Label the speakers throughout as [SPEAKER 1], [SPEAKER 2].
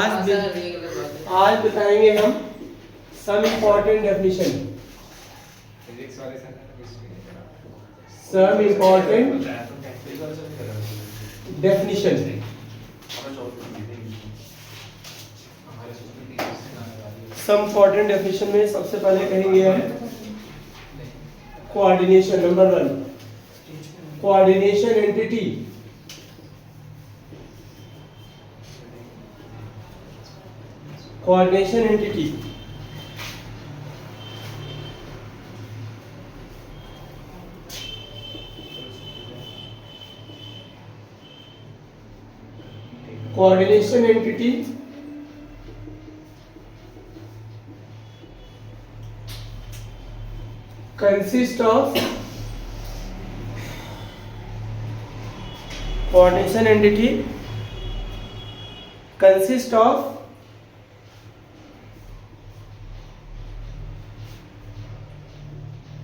[SPEAKER 1] आज बताएंगे हम some important definition, some important definition. Some important definition में सबसे पहले कहेंगे हम coordination. Number 1, coordination entity. Coordination entity coordination entity consist of coordination entity consist of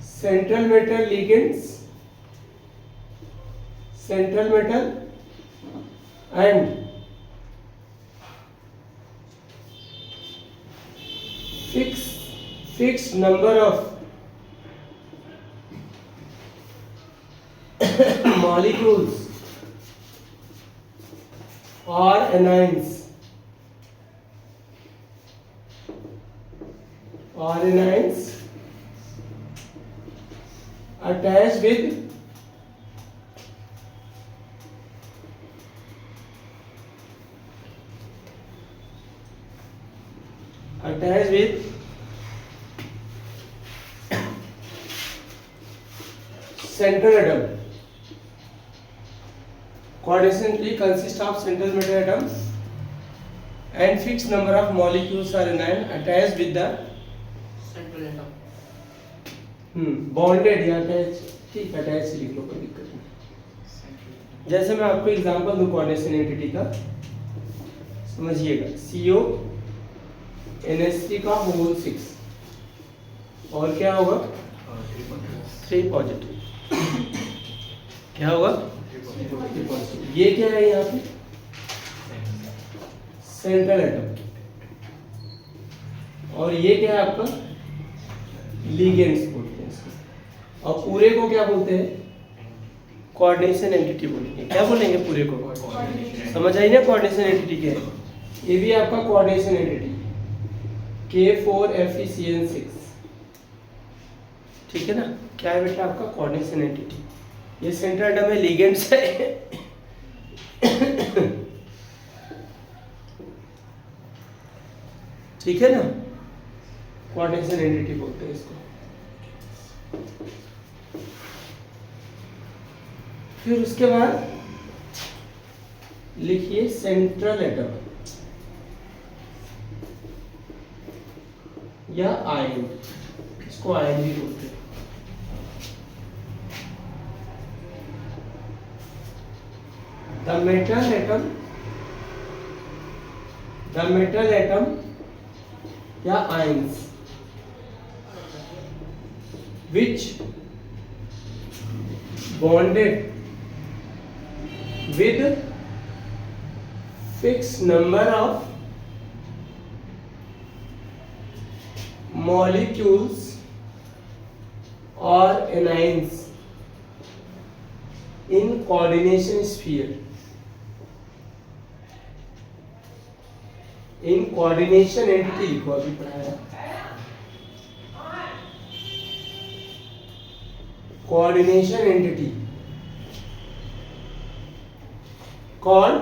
[SPEAKER 1] central metal ligands, central metal and fixed number of molecules or anions attached with central atom. Coordination tree consists of central metal atom and fixed number of molecules or anion attached with the
[SPEAKER 2] central atom.
[SPEAKER 1] Bonded या attach, ठीक है attach लिख लो, कोई दिक्कत नहीं। जैसे मैं आपको एग्जांपल दूं कोऑर्डिनेशन एंटिटी का, समझिएगा। CO NH3 का होल 6 और क्या होगा 3 पॉजिटिव। क्या होगा 3 पॉजिटिव। ये क्या है यहाँ पे सेंट्रल एटम और ये क्या है आपका लिगेंड्स बोलते हैं इसको। और पूरे को क्या बोलते हैं कोऑर्डिनेशन एंटिटी बोलेंगे। क्या बोलेंगे पूरे को? समझ आई ना कोऑर्डिनेशन एंटिटी क्या है? ये भी आपका कोऑर्डिनेशन एंटिटी K4FeCN6, ठीक है ना। क्या है बेटा आपका कोऑर्डिनेशन एंटिटी। ये सेंट्रल एटम में लिगेंड्स है ठीक है ना, कोऑर्डिनेशन एंटिटी बोलते हैं इसको। फिर उसके बाद लिखिए सेंट्रल एटम या आयन, इसको आयन भी बोलते हैं। द मेटल एटम या ions which bonded with fixed number of molecules or anions in coordination sphere. In coordination entity लिखो, अभी पढ़ाया coordination entity called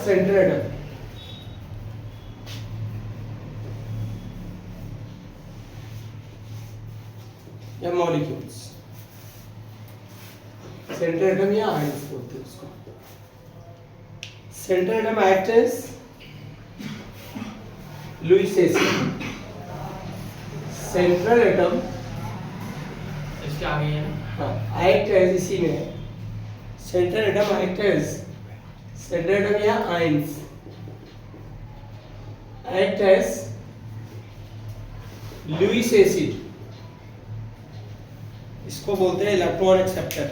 [SPEAKER 1] central atom या molecules। central atom या ions बोलते हैं उसको। central atom acts as Lewis acid. Central atom
[SPEAKER 2] इसके आगे है
[SPEAKER 1] हाँ एक्ट एज, इसी में है central atom act as, central atom या ions act as Lewis acid. इसको बोलते हैं इलेक्ट्रॉन एक्सेप्टर।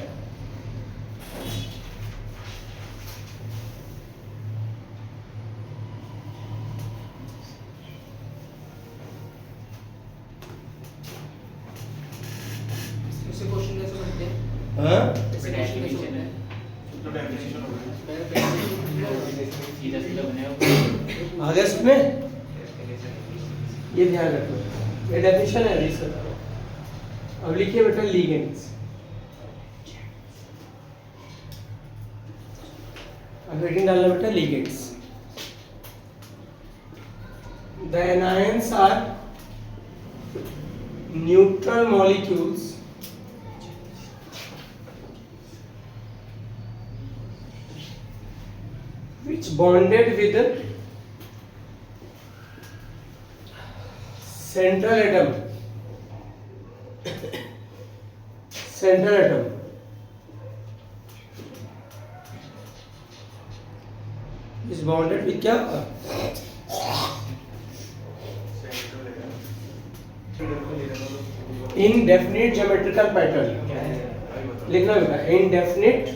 [SPEAKER 1] हाँ
[SPEAKER 2] डेफिनेशन है
[SPEAKER 3] तो डेफिनेशन हो गया।
[SPEAKER 2] सीधा सीधा बनेगा
[SPEAKER 1] आगे इसमें ये ध्यान रखो, ये डेफिनेशन है रीस बता रहा हूं। अब लिखिए बेटा लिगेंड्स। अब हेडिंग डालना बेटा ligands. The anions are neutral molecules which bonded with the central atom is bonded with क्या indefinite geometrical pattern लिखना बेटा indefinite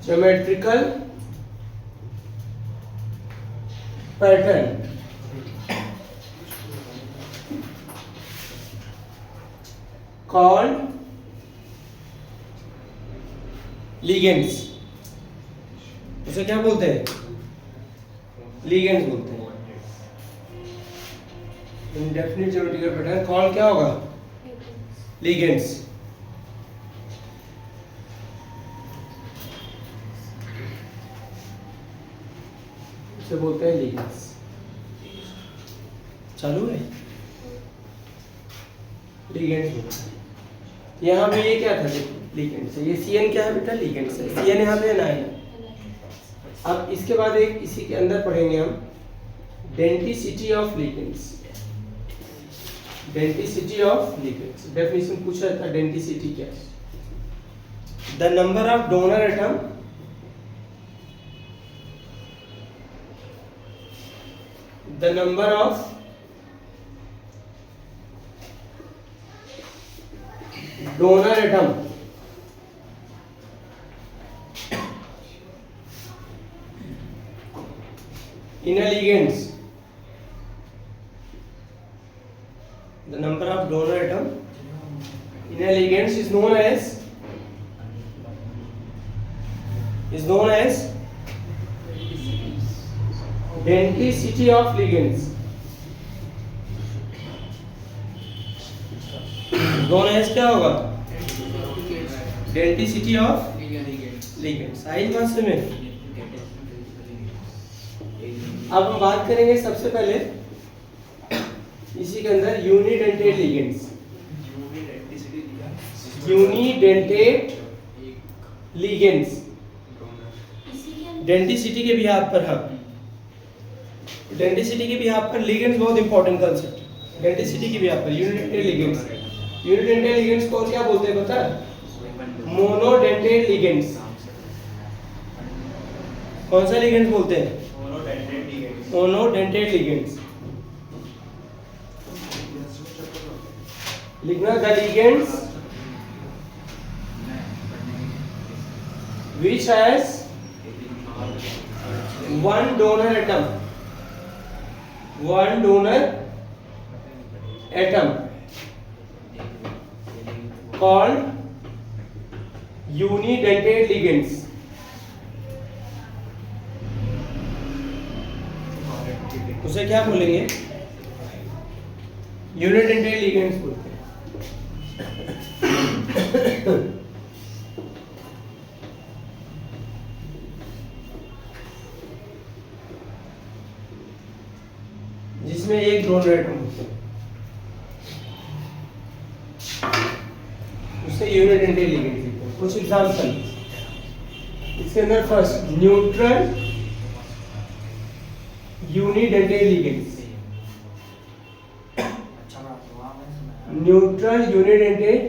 [SPEAKER 1] geometrical pattern called ligands। उसे क्या बोलते हैं? ligands बोलते हैं। indefinite geometrical pattern कॉल्ड क्या होगा? ligands। उसे बोलते हैं ligands। चालू है ligands बोलते हैं। यहाँ पे ये क्या था? ligands है। ये CN क्या है बेटा? ligands है। CN यहाँ पे anion है। अब इसके बाद एक इसी के अंदर पढ़ेंगे हम denticity of ligands. Denticity of ligands definition पूछा था। डेंटिसिटी क्या है? The number of donor atom the number of donor atom in a ligands, the number of donor atom in a ligands is known as denticity of ligands। known as क्या होगा? denticity of ligands। आई बात समझ में? अब हम बात करेंगे सबसे पहले इसी के अंदर unidentate ligands. Unidentate ligands denticity के बिहाफ पर है। डेंटिसिटी के बिहाफ पर लिगेंड्स बहुत इंपॉर्टेंट कांसेप्ट। डेंटिसिटी के बिहाफ पर यूनिडेंटेड लिगेंड्स। यूनिडेंटेड लिगेंड्स को क्या बोलते हैं पता है? Monodentate ligands. कौन सा लिगेंड्स बोलते हैं? Monodentate ligands. लिखना the ligands which has one donor atom called unidentate ligands। उसे क्या बोलेंगे? यूनिडेंटेड लिगेंड्स बोलते हैं। जिसमें एक डोनर एटम होता है उसे यूनिडेंटेड लिगेंड्स बोलते हैं। कुछ एग्जांपल इसके अंदर first neutral unidentate ligands. Neutral unidentate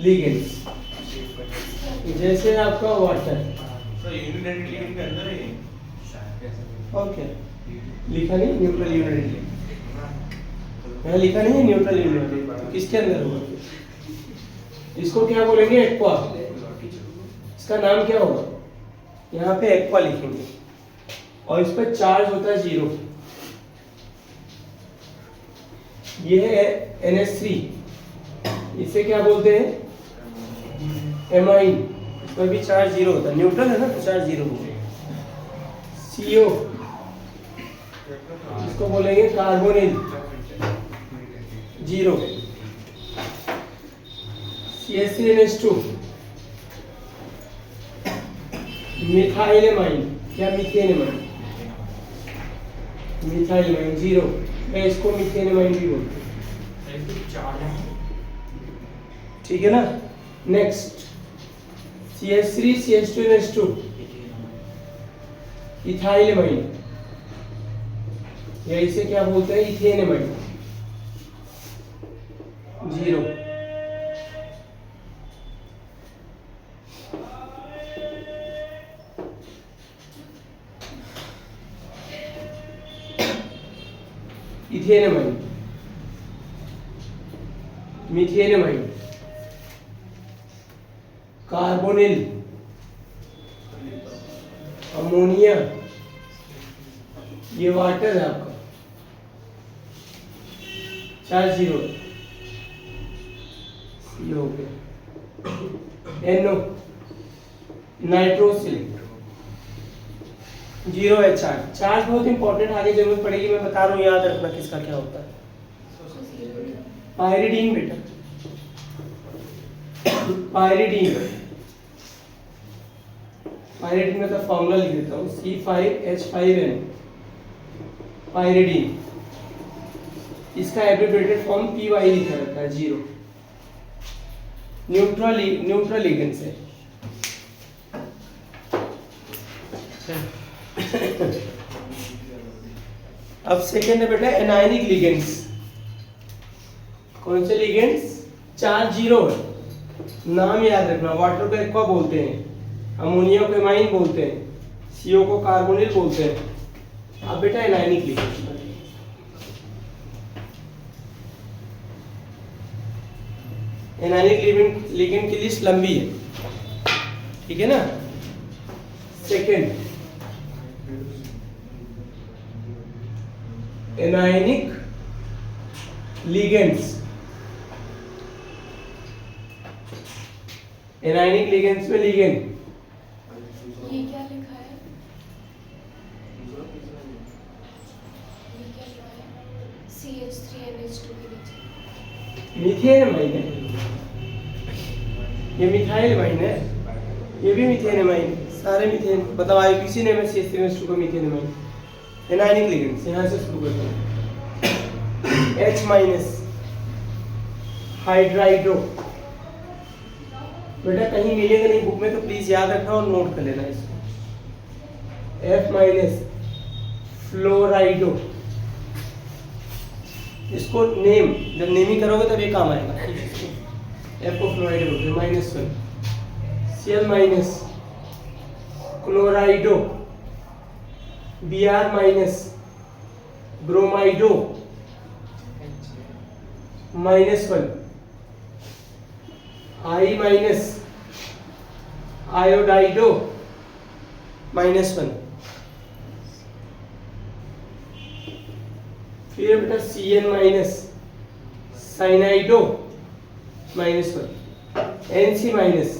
[SPEAKER 1] ligands जैसे आपका वाटर।
[SPEAKER 3] सर यूनिडेंटेड लिगेंड के अंदर है
[SPEAKER 1] ओके लिखा नहीं न्यूट्रल यूनिडेंटेड। यहाँ लिखा नहीं है न्यूट्रल यूनिडेंटेड। तो किसके अंदर होगा? इसको क्या बोलेंगे? एक्वा। इसका नाम क्या होगा? यहाँ पे एक्वा लिखेंगे और इस पर चार्ज होता है 0। ये है NH3 इसे क्या बोलते हैं? एमाइन। इस पर भी चार्ज जीरो होता है, न्यूट्रल है ना तो चार्ज जीरो होगा। CO इसको बोलेंगे कार्बोनिल, जीरो। CH3NH2 मिथाइलेमाइन या मीथेनेमाइन, मिथाइलेमाइन जीरो, मैं इसको मीथेनेमाइन भी बोलते हैं, ठीक है ना। नेक्स्ट CH3CH2NH2 इथाइलेमाइन, या इसे क्या बोलते हैं? इथेनेमाइन, जीरो। इथेनेमाइन, मीथेनेमाइन, कार्बोनिल, अमोनिया, ये वाटर है आपका, चार्ज जीरो, ये हो गया। NO नाइट्रोसिल, जीरो है चार्ज। चार्ज बहुत इंपॉर्टेंट, आगे जरूरत पड़ेगी, मैं बता रहा हूँ, याद रखना किसका क्या होता है। पायरिडीन बेटा, पायरिडीन, पायरिडीन का फॉर्मूला लिख देता हूँ, C5H5N, पायरिडीन। इसका एब्रिविएटेड फॉर्म PY लिखा रहता है, जीरो। न्यूट्रल लिगेंड से। अब सेकेंड है बेटा एनायनिक लिगेंड्स। कौन से लिगेंड्स? चार्ज जीरो है, नाम याद रखना। वाटर को एक्वा बोलते हैं, अमोनिया को एमाइन बोलते हैं, CO को कार्बोनिल बोलते हैं। अब बेटा एनायनिक लिगेंड्स, एनायनिक लिगेंड की लिस्ट लंबी है, ठीक है ना। Second anionic ligands, anionic ligands में लिगेंड
[SPEAKER 4] ये क्या लिखा है? ये क्या लिखा है? CH3NH2 के नीचे
[SPEAKER 1] मीथेनेमाइन है, ये मिथाइलेमाइन है, ये भी मीथेनेमाइन, सारे मीथेन, मतलब IUPAC नेम है CH3NH2 का मीथेनेमाइन। एनायनिक लिगेंड्स यहाँ से शुरू करते हैं। H- हाइड्राइड्रो, बेटा कहीं मिलेगा नहीं बुक में तो प्लीज याद रखना और नोट कर लेना इसको। F- फ्लोराइडो, इसको नेम, जब नेमिंग करोगे तब ये काम आएगा। F को फ्लोराइड बोलते हैं, -1। Cl- क्लोराइडो, Br- ब्रोमाइडो, -1। I- आयोडाइडो, -1। फिर बेटा Cn- साइनाइडो, -1। Nc-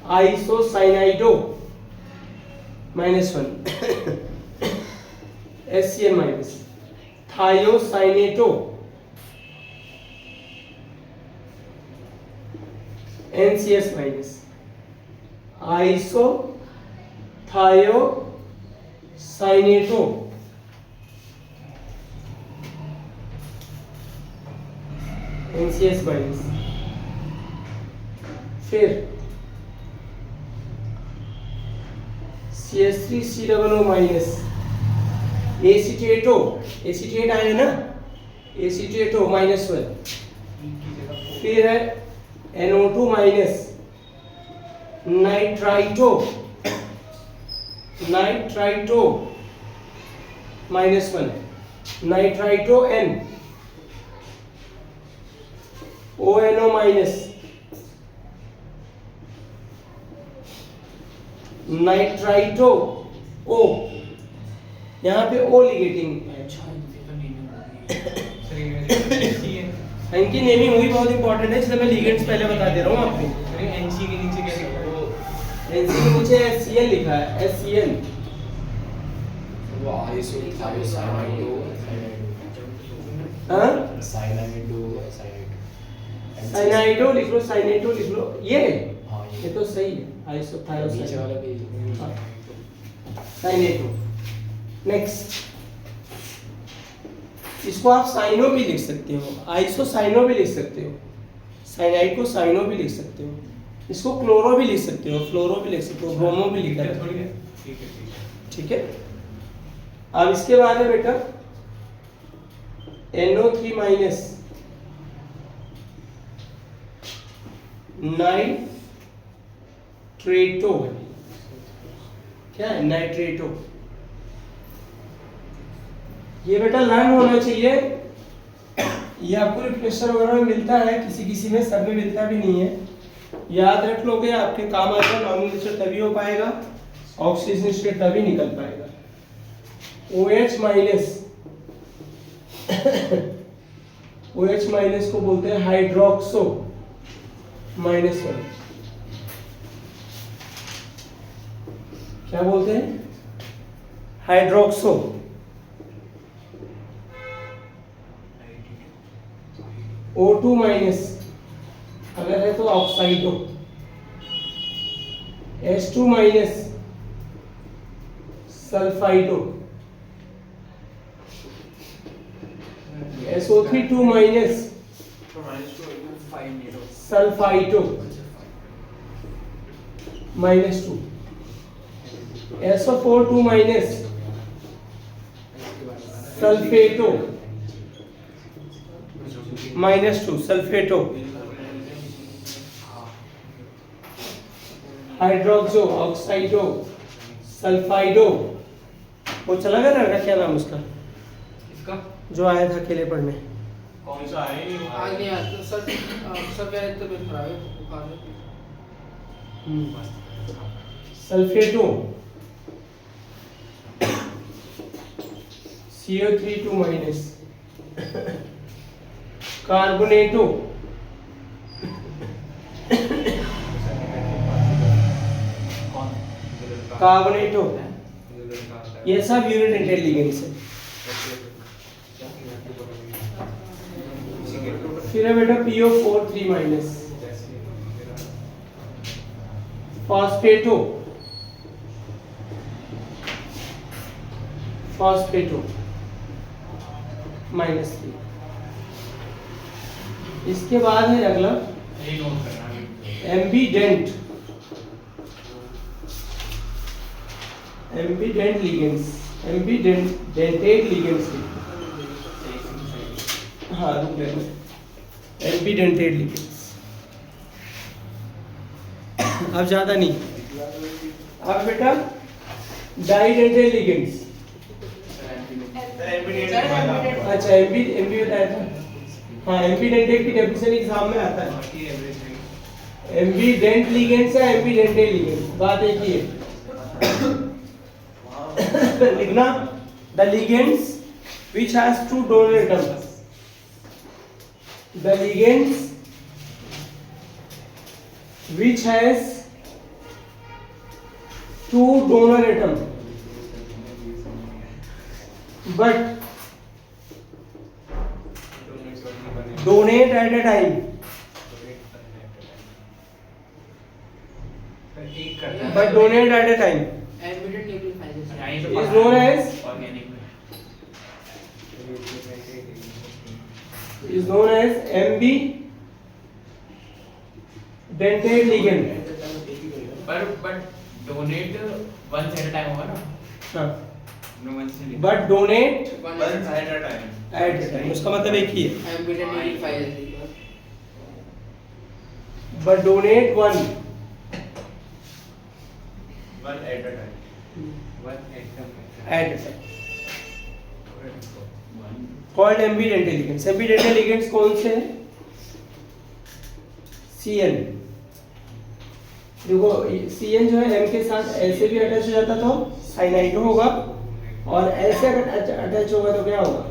[SPEAKER 1] आइसोसाइनाइडो, -1। SCN- thiocyanato, NCS- आइसोथायोसाइनेटो, NCS-। फिर CH3COO-, एसीटेटो, एसीटेट आए ना, एसीटेटो, -1। फिर है NO2-, nitrito, nitrito, -1। Nitrito N, ONO-, nitrito O, यहाँ पे O लिगेटिंग। इनकी नेमिंग हुई बहुत इंपॉर्टेंट है, इसलिए मैं लिगेंड्स पहले बता दे रहा हूँ आपको।
[SPEAKER 3] एनसी के नीचे क्या लिखा है? वो
[SPEAKER 1] एनसी के नीचे HCl लिखा है, HCl।
[SPEAKER 5] वो आइसो साइनाइडो
[SPEAKER 1] हाँ
[SPEAKER 5] साइनाइडो
[SPEAKER 1] साइनाइडो लिख लो, साइनाइडो लिख लो, ये
[SPEAKER 5] हाँ
[SPEAKER 1] ये तो सही है,
[SPEAKER 5] नीचे
[SPEAKER 1] आइसोथायोसाइनाइड
[SPEAKER 5] वाला भी
[SPEAKER 1] साइनाइडो। नेक्स्ट, इसको आप साइनो भी लिख सकते हो, आइसोसाइनो भी लिख सकते हो, साइनाइड को साइनो भी लिख सकते हो, इसको क्लोरो भी लिख सकते हो, फ्लोरो भी लिख सकते हो, ब्रोमो भी लिखा है।
[SPEAKER 3] थोड़ी है। ठीक है।
[SPEAKER 1] ठीक है, अब इसके बाद है बेटा NO3 माइनस नाइट्रेटो। क्या है नाइट्रेटो? ये बेटा लर्न होना चाहिए, ये आपको रिफ्रेशर वगैरह में मिलता है, किसी किसी में, सब में मिलता भी नहीं है। याद रख लोगे, आपके काम आएगा, नॉमिनेशन तभी हो पाएगा, ऑक्सीजन स्टेट तभी निकल पाएगा। OH माइनस OH माइनस को बोलते हैं हाइड्रोक्सो -1। क्या बोलते हैं? हाइड्रोक्सो। O2 माइनस अगर है तो oxido. H2 minus sulphido. SO3 2 minus sulphido -2। SO4 2 minus sulphato -2 sulphato. Hydroxo, oxido, sulphido. वो चला गया ना, क्या नाम उसका
[SPEAKER 3] इसका
[SPEAKER 1] जो आया था अकेले पढ़ने?
[SPEAKER 3] कौन सा है?
[SPEAKER 6] आज नहीं आता सर, सब कह रहे थे तबीयत खराब है, बुखार है।
[SPEAKER 1] सल्फेटो, CO3 2 माइनस, कार्बोनेटो, कार्बोनेटो। ये सब यूनिट इंटेलिजेंस है। फिर है बेटा PO4 3 माइनस, फॉस्फेटो, फॉस्फेटो -3। इसके बाद है अगला
[SPEAKER 3] ये नोट करना है।
[SPEAKER 1] एम्बीडेंट, एम्बीडेंट लिगेंड्स, एम्बीडेंटेड लिगेंड्स। हाँ रुक लेना, एम्बीडेंटेड लिगेंड्स। अब ज्यादा नहीं, अब बेटा डाइडेंटेड लिगेंड्स। अच्छा एम्बी बताया था। हाँ एम्बीडेंटेड की डेफिनेशन एग्जाम में आता है। एम्बीडेंट लिगेंड्स है, एम्बीडेंटेड लिगेंड्स, बात एक ही है। लिखना, the ligands which has two donor atoms, the ligands which has two donor atoms but donate at a time, but donate at a time
[SPEAKER 6] ambidentate nucleophile
[SPEAKER 1] is known as ambidentate ligand.
[SPEAKER 2] But donate one at time होगा ना?
[SPEAKER 1] हाँ
[SPEAKER 2] no one से
[SPEAKER 1] but donate
[SPEAKER 3] One at a time.
[SPEAKER 1] At a time, उसका मतलब एक ही है।
[SPEAKER 6] Ambidentate nucleophile
[SPEAKER 1] but donate one
[SPEAKER 3] One at a time.
[SPEAKER 1] At a time called ambidentate ligands. Ambidentate ligands कौन से हैं? CN। देखो CN जो है M के साथ ऐसे भी अटैच हो जाता तो साइनाइड होगा, और ऐसे अगर अटैच होगा तो क्या होगा?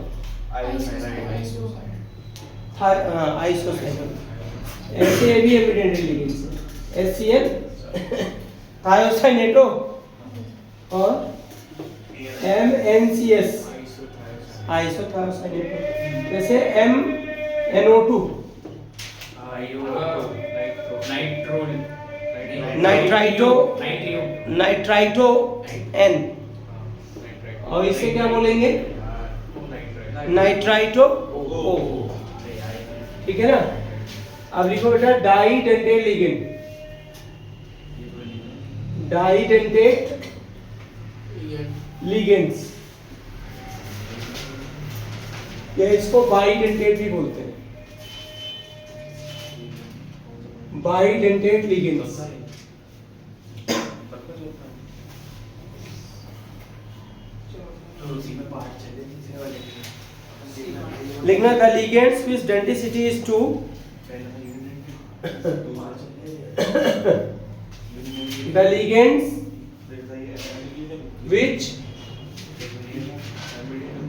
[SPEAKER 1] आइसोसाइनेटो। ऐसे भी एविडेंटली लिगेंड्स है। HCl थायोसाइनेटो और MnCS आइसोथायोसाइनेटो। जैसे MnO2 नाइट्राइटो N, और इसे क्या बोलेंगे? Nitrito O। ठीक है ना। अब लिखो बेटा डाइडेंटेट लिगेंड। डाइडेंटेट लिगेंड्स, या इसको बाइडेंटेट भी बोलते हैं। Bidentate ligands. लिखना the ligands which denticity is 2 the ligands which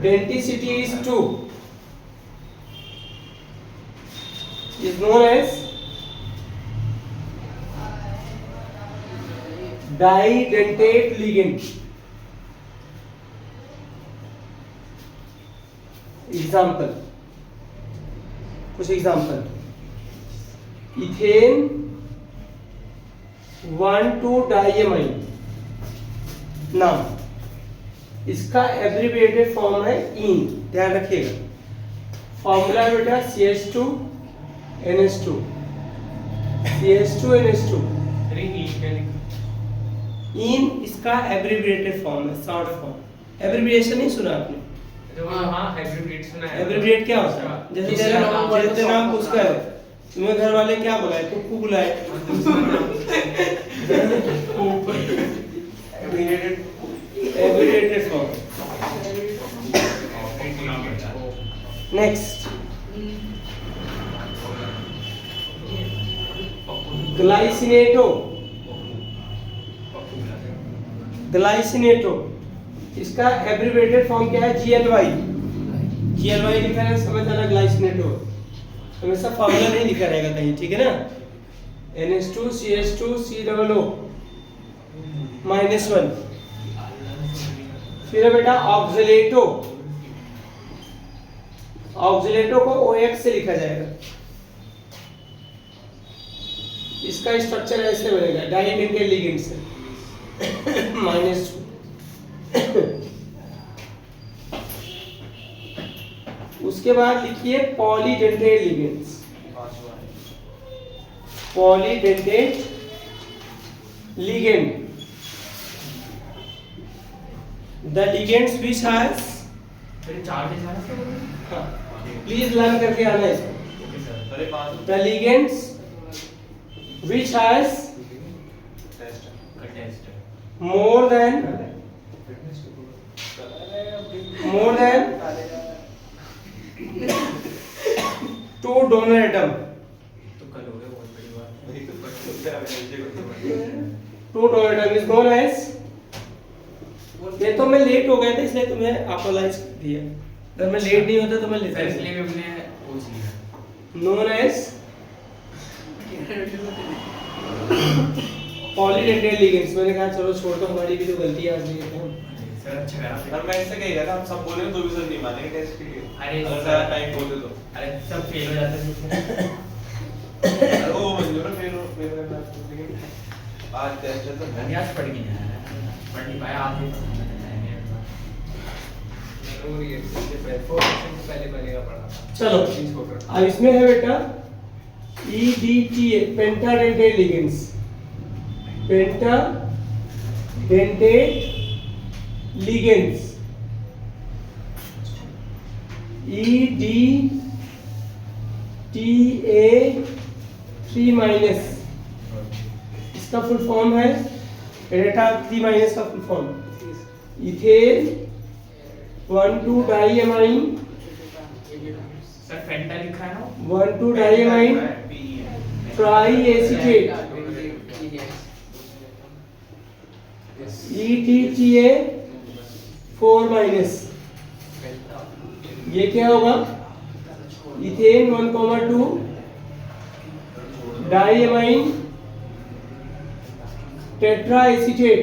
[SPEAKER 1] density is 2 is known as didentate ligand. Example, कुछ एग्जाम्पल, इथेन 1,2-डाइएमाइन नाम, इसका एब्रिविएटेड फॉर्म है इन, ध्यान रखिएगा। फॉर्मूला बेटा CH2NH2, CH2NH2। इन इसका एब्रिविएटेड फॉर्म है, शॉर्ट फॉर्म। एब्रिविएशन नहीं सुना आपने?
[SPEAKER 2] हाँ एब्रिविएट सुना है।
[SPEAKER 1] एब्रिविएट क्या होता है? जैसे तेरा नाम उसका है, तुम्हें घर वाले क्या बुलाए? कुक्कू बुलाए। Abbreviated form. Next, glycinato. Glycinato इसका एब्रिविएटेड फॉर्म क्या है? GLY। GLY लिखा है, समझ आना। ग्लाइसिनेटो हमेशा फॉर्मूला नहीं लिखा रहेगा कहीं, ठीक है ना। NH2 CH2 COO -1। फिर बेटा ऑक्सलेटो। ऑक्सलेटो को OX से लिखा जाएगा। इसका स्ट्रक्चर ऐसे बनेगा, डाइडेंटेट लिगेंड से -2। उसके बाद लिखिए polydentate ligands. Polydentate ligand, the ligands which has, please learn करके आना इसको। The ligands which has more than 2 donor atom।
[SPEAKER 2] तो कल हो गया, बहुत बड़ी बात।
[SPEAKER 1] 2 donor atom is known as, ये तो मैं लेट हो गया था इसलिए तुम्हें अपोलाइज कर दिया। अगर मैं लेट नहीं होता तो मैं लेता।
[SPEAKER 2] इसलिए हमने पूछ लिया।
[SPEAKER 1] known as polydentate ligands. मैंने कहा चलो छोड़ दो, हमारी भी तो गलती है, आज नहीं कहते हम।
[SPEAKER 2] सर अच्छा करा।
[SPEAKER 3] सर मैं इससे कहेगा ना, हम सब बोले तो भी सर नहीं मानेंगे टेस्ट के लिए।
[SPEAKER 2] अरे
[SPEAKER 3] अगर
[SPEAKER 2] सर,
[SPEAKER 3] ज़्यादा टाइम बोले तो।
[SPEAKER 2] अरे सब फेल हो जाते हैं।
[SPEAKER 3] अरे वो मंजूर है, फिर मेरे में आज टेस्ट है तो
[SPEAKER 2] मैंने आज पढ़ गया है, पढ़ नहीं पाया आधे
[SPEAKER 6] जरूरी है, इससे पहले पहले का पढ़ा था।
[SPEAKER 1] चलो अब इसमें है बेटा EDTA, pentadentate ligands. Pentadentate ligands, EDTA3-, इसका फुल फॉर्म है डेटा 3- का फुल फॉर्म इथेन 1,2-डाइएमाइन,
[SPEAKER 2] सर फेंटा लिखा है ना,
[SPEAKER 1] 1,2-डाइएमाइन ट्राईएसीटेट, EDTA4-। ये क्या होगा? Ethane 1,2 diamine tetraacetate.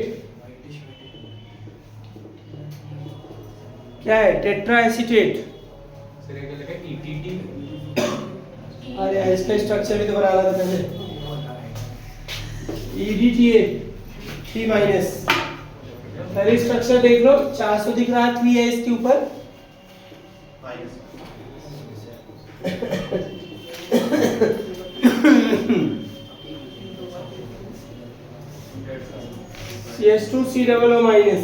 [SPEAKER 1] क्या है टेट्राएसीटेट?
[SPEAKER 2] सर ये क्या लगा ETT
[SPEAKER 1] अरे इसका स्ट्रक्चर भी तो बनाना था पहले। EDTA 3 माइनस, पहले स्ट्रक्चर देख लो, 400 दिख रहा है, 3 है इसके ऊपर। CH2COO minus,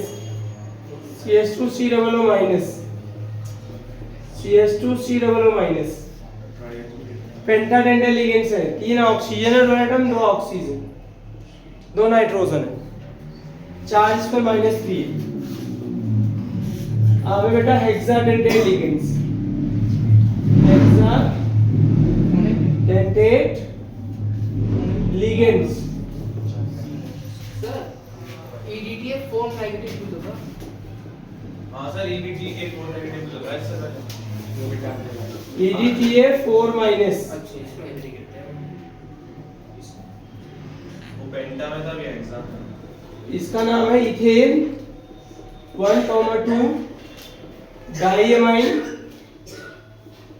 [SPEAKER 1] CH2COO minus, CH2COO minus. Pentadentate ligands है, 3 ऑक्सीजन है, 2 एटम, 2 ऑक्सीजन, 2 नाइट्रोजन है, चार्ज पर -3 है। अब बेटा hexadentate ligands, hexadentate ligands.
[SPEAKER 6] Sir EDTA 4 negative use होगा।
[SPEAKER 3] हाँ सर EDTA के 4 नेगेटिव लगा है सर।
[SPEAKER 1] EDTA 4 minus.
[SPEAKER 6] अच्छा इसमें एंट्री करते हैं।
[SPEAKER 3] वो पेंटा में था भी एग्जाम में।
[SPEAKER 1] इसका नाम है इथेन 1,2 डाइएमाइन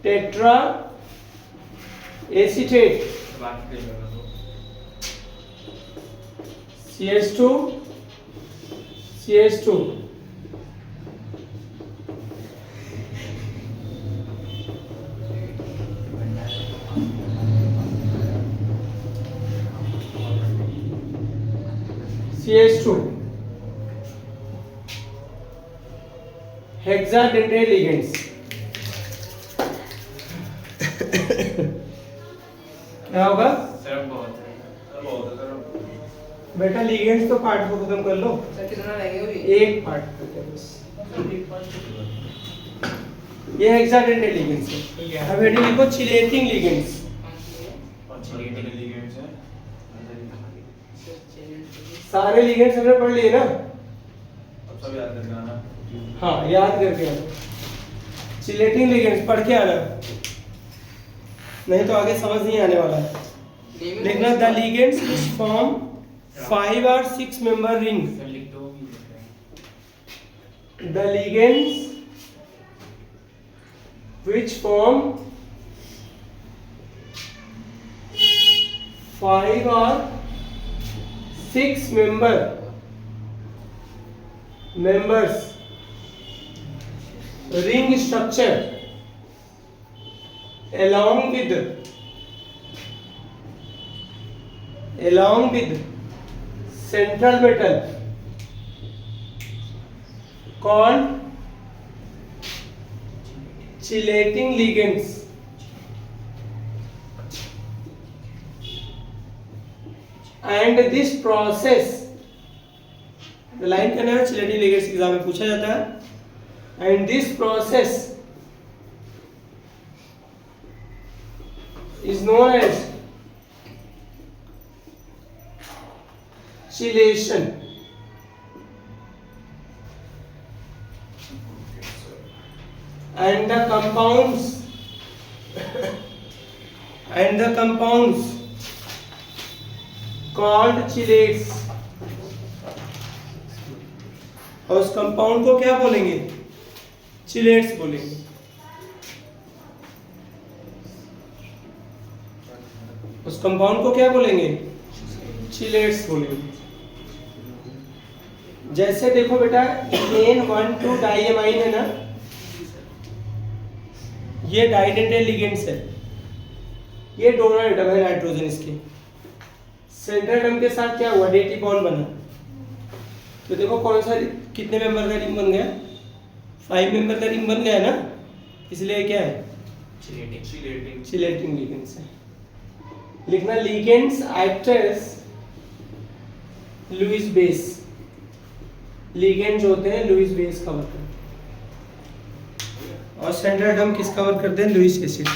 [SPEAKER 1] टेट्रा एसीटेट।
[SPEAKER 2] बाकी दे दो
[SPEAKER 1] CH2 CH2 CH2 hexadentate ligands. क्या होगा
[SPEAKER 2] सर बहुत है।
[SPEAKER 3] सर बहुत है सर।
[SPEAKER 1] बेटा लिगेंड्स तो पार्ट को खत्म कर लो,
[SPEAKER 6] सर कितना रहेंगे अभी?
[SPEAKER 1] एक पार्ट करते हैं बस। ये हेक्साडेंटेट लिगेंड्स है। अब हेडिंग लिखो चिलेटिंग लिगेंड्स।
[SPEAKER 3] चिलेटिंग लिगेंड्स है।
[SPEAKER 1] सारे लिगेंड्स हमने पढ़ लिए ना?
[SPEAKER 3] अब सब याद करके आना।
[SPEAKER 1] हाँ याद करके आना। चिलेटिंग लिगेंड्स पढ़ के आना, नहीं तो आगे समझ नहीं आने वाला है। लिखना the ligands which form 5 or 6 member ring।
[SPEAKER 2] Sir लिख दो
[SPEAKER 1] The ligands which form 5 or 6 members ring structure along with central metal called chelating ligands। And this process, the line का नाम chelating ligands एग्जाम में पूछा जाता है। And this process is known as chelation। And the compounds called chelates। और उस compound को क्या बोलेंगे? चिलेट्स बोलेंगे। उस कंपाउंड को क्या बोलेंगे? चिलेट्स बोलेंगे। जैसे देखो बेटा इथेन 1,2 डाइएमाइन है ना, ये डाइडेंटेट लिगेंड्स है, ये डोनर एटम है नाइट्रोजन, इसके सेंट्रल एटम के साथ क्या हुआ? डेटी बॉन्ड बना। तो देखो कौन सा कितने मेंबर का रिंग बन गया? 5 मेंबर का रिंग बन गया है ना, इसलिए क्या है? चिलेटिंग लिगेंड्स है। लिखना ligands act as Lewis base. Ligand जो होते हैं लुईस बेस कवर करते हैं, और सेंट्रल एटम किस कवर करते हैं? Lewis acid.